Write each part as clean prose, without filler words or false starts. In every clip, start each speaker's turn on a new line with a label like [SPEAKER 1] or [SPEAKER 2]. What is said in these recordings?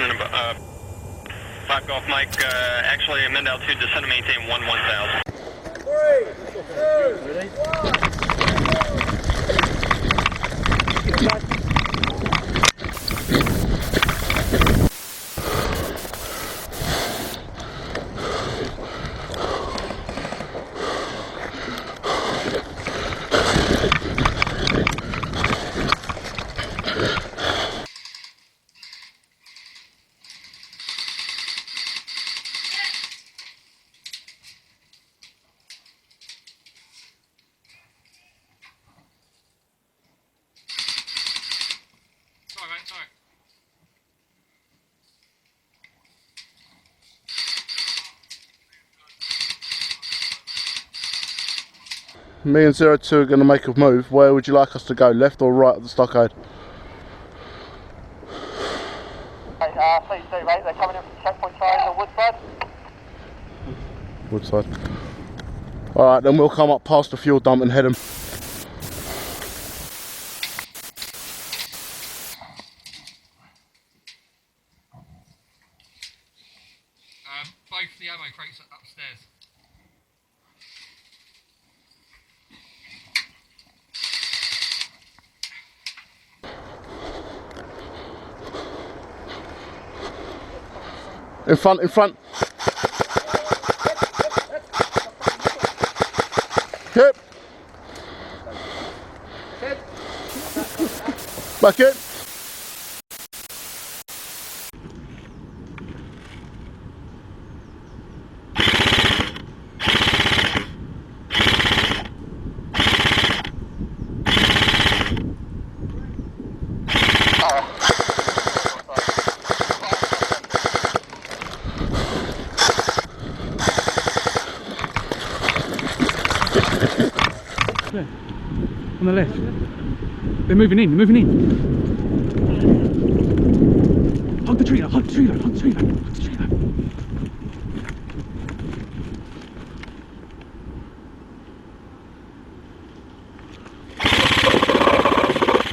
[SPEAKER 1] running 5 Golf Mike, actually amend altitude, descend to maintain 1000. 3, 2, 1.
[SPEAKER 2] Me and 02 are going to make a move. Where would you like us to go, left or right of the stockade?
[SPEAKER 3] Please do, mate. They're coming in from checkpoint side on Woodside.
[SPEAKER 2] Woodside. Alright, then we'll come up past the fuel dump and head them.
[SPEAKER 4] Both the ammo crates are upstairs.
[SPEAKER 2] In front, in front. Hip. Back in.
[SPEAKER 4] On the left. They're moving in, they're moving in. Hug the tree up, hug the tree up, hug the tree up, hug the tree up.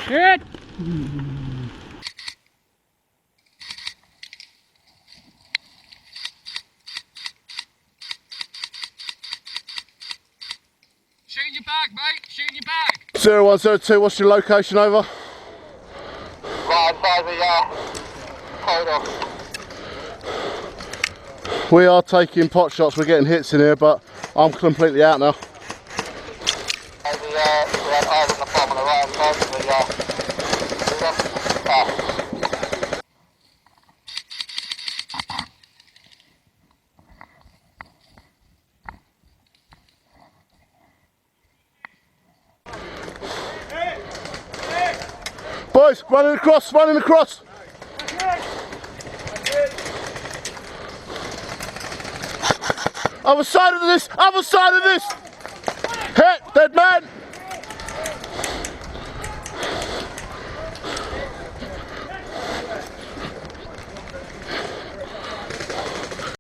[SPEAKER 4] Hit! Shoot in your bag, mate. Shoot in your bag.
[SPEAKER 2] 0102, what's your location over?
[SPEAKER 3] Right by the corridor.
[SPEAKER 2] We are taking pot shots, we're getting hits in here, but I'm completely out now.
[SPEAKER 3] The eyes on the bottom on the right hand side of the
[SPEAKER 2] Boys, running across, running across. Other side of this, other side of this. Hit, dead man.